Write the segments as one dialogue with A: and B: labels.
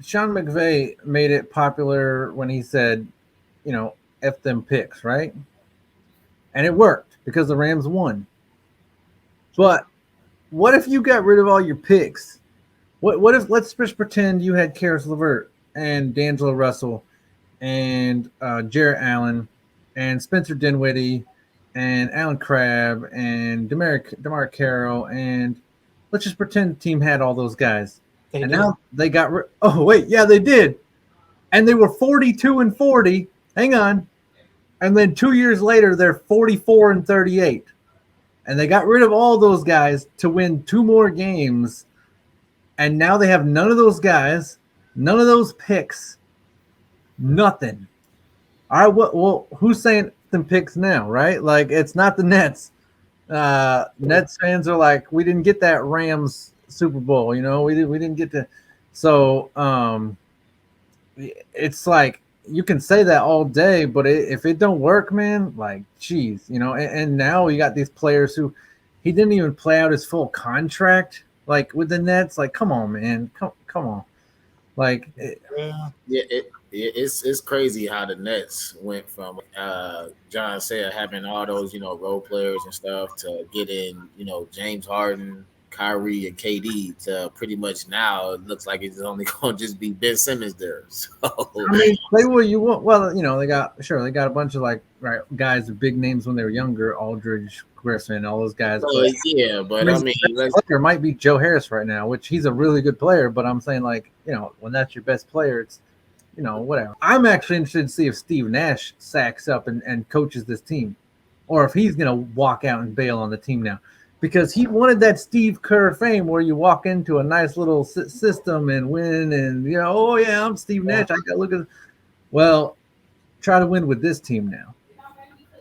A: Sean McVay made it popular when he said, "F them picks," right? And it worked because the Rams won. But what if you got rid of all your picks? What if let's just pretend you had Karis LeVert and D'Angelo Russell and Jarrett Allen and Spencer Dinwiddie and Alan Crabb and Demar Carroll, and let's just pretend the team had all those guys.
B: They
A: And
B: did.
A: now they got oh wait, yeah, they did. And they were 42 and 40. Hang on. And then 2 years later they're 44 and 38. And they got rid of all those guys to win two more games. And now they have none of those guys, none of those picks, nothing. All right, well, who's saying them picks now, right? Like, it's not the Nets. Nets fans are like, we didn't get that Rams Super Bowl, we didn't get to. So it's like you can say that all day, but if it don't work, man, like, geez, and now you got these players who he didn't even play out his full contract, like with the Nets. Like, come on, man, come on, like,
C: it's crazy how the Nets went from John said having all those role players and stuff to getting James Harden, Kyrie, and KD to pretty much now it looks like it's only going to just be Ben Simmons there. So
A: I mean, play what you want. Well, they got a bunch of guys with big names when they were younger, Aldridge, Griffin, all those guys.
C: But I mean,
A: player might be Joe Harris right now, which he's a really good player. But I'm saying, like, when that's your best player, it's whatever. I'm actually interested to see if Steve Nash sacks up and coaches this team, or if he's going to walk out and bail on the team now, because he wanted that Steve Kerr fame where you walk into a nice little system and win, and oh yeah, I'm Steve Nash. I got look at. Well, try to win with this team now.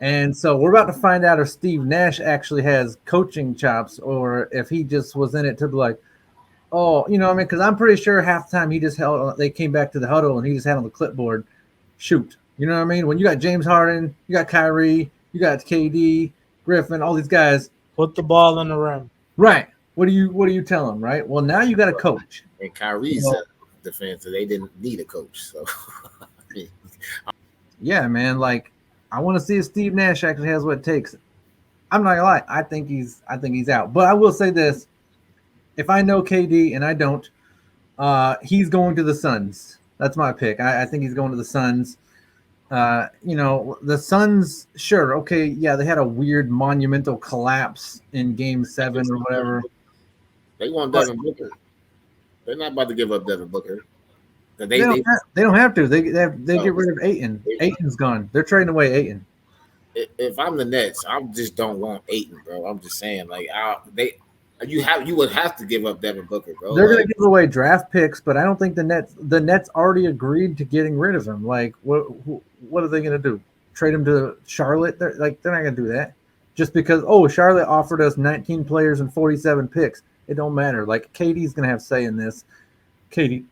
A: And so we're about to find out if Steve Nash actually has coaching chops, or if he just was in it to be like, oh, because I'm pretty sure half the time they came back to the huddle and he just had on the clipboard, shoot. You know what I mean? When you got James Harden, you got Kyrie, you got KD, Griffin, all these guys.
B: Put the ball in the rim.
A: Right. What do you tell them, right? Well, now you got a coach.
C: And Kyrie's defense, they didn't need a coach. So,
A: yeah, man. Like, I want to see if Steve Nash actually has what it takes. I'm not gonna lie. I think he's out. But I will say this. If I know KD, and I don't, he's going to the Suns. That's my pick. I think he's going to the Suns. The Suns, sure, okay, yeah, they had a weird monumental collapse in Game 7 or whatever.
C: They want Devin Booker. They're not about to give up Devin Booker.
A: They don't have to. They get rid of Ayton. Ayton's gone. They're trading away Ayton.
C: If I'm the Nets, I just don't want Ayton, bro. I'm just saying, like, you would have to give up Devin Booker, bro.
A: They're going to give away draft picks, but I don't think the Nets already agreed to getting rid of him. Like, what are they going to do? Trade him to Charlotte? They're not going to do that just because. Oh, Charlotte offered us 19 players and 47 picks. It don't matter. Like, KD's going to have say in this. KD,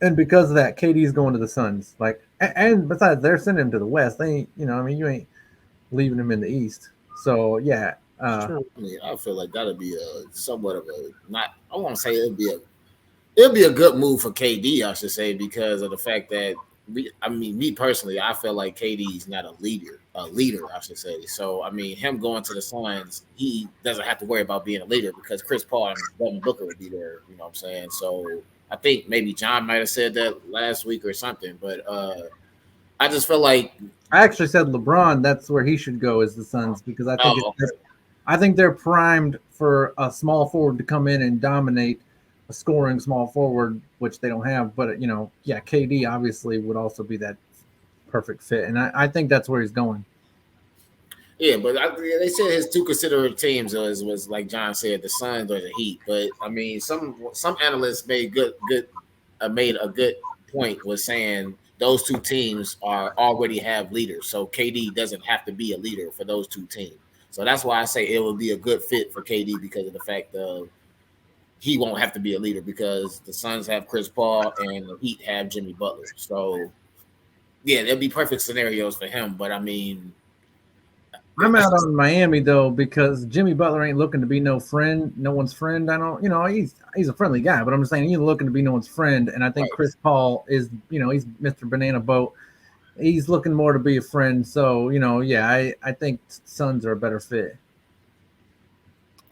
A: and because of that, KD's going to the Suns. Like, and besides, they're sending him to the West. They ain't, you ain't leaving him in the East. So yeah.
C: I mean, I feel like that'll be somewhat of a not. I want to say it'll be a good move for KD. I should say, because of the fact that me personally, I feel like KD's not a leader. I should say. So I mean, him going to the Suns, he doesn't have to worry about being a leader because Chris Paul and Devin Booker would be there. You know what I'm saying? So I think maybe John might have said that last week or something, but I just feel like
A: I actually said LeBron. That's where he should go, is the Suns, because I think they're primed for a small forward to come in and dominate a scoring small forward, which they don't have. But KD obviously would also be that perfect fit, and I think that's where he's going.
C: Yeah, but they said his two considered teams was like John said, the Suns or the Heat. But I mean, some analysts made a good point, was saying those two teams already have leaders, so KD doesn't have to be a leader for those two teams. So that's why I say it will be a good fit for KD, because of the fact of he won't have to be a leader because the Suns have Chris Paul and the Heat have Jimmy Butler. So yeah, there'll be perfect scenarios for him. But I mean,
A: I'm out on Miami though because Jimmy Butler ain't looking to be no friend, no one's friend. I don't, he's a friendly guy, but I'm just saying he's looking to be no one's friend. And I think
C: Right.
A: Chris Paul is, he's Mr. Banana Boat. He's looking more to be a friend. So yeah, I think Suns are a better fit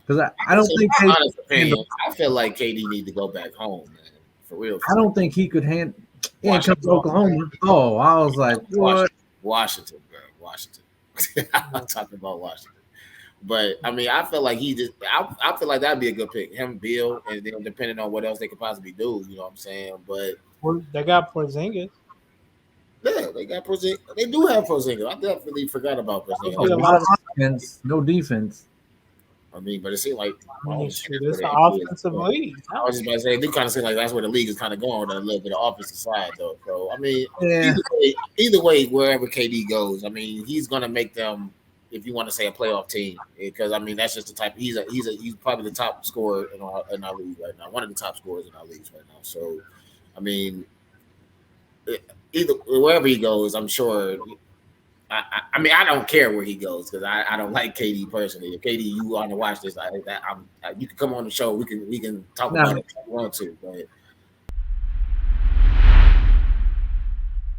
A: because I don't
C: So
A: think
C: my
A: KD
C: honest
A: could handle.
C: opinion, I feel like KD need to go back home, man. For real.
A: I don't think he could handle. He ain't come to
C: Washington.
A: Oklahoma. Oh, I was like, what?
C: Washington, bro. Washington. I'm talking about Washington. But I mean, I feel like I feel like that'd be a good pick. Him, Bill, and then depending on what else they could possibly do, you know what I'm saying? But
B: Well, they got Porzingis.
C: yeah, they got Porzingis. They do have Porzingis. I definitely forgot about Porzingis.
B: Yeah, a lot of-
A: offense, no defense.
C: I mean, but it seemed like
B: I mean, shoot,
C: that's
B: it's
C: where
B: an
C: the NBA is
B: offensive
C: going.
B: league.
C: I was just about to say, it do kind of seem like that's where the league is kind of going on a little bit of offensive side, though. So I mean,
A: Yeah.
C: either way, wherever KD goes, I mean, he's gonna make them, if you want to say, a playoff team, because I mean that's just the type. He's probably the top scorer in our league right now, one of the top scorers in our leagues right now. So, I mean, either wherever he goes, I'm sure. I mean, I don't care where he goes because I don't like KD personally. If KD, you want to watch this, you can come on the show. We can talk about it if you want to. But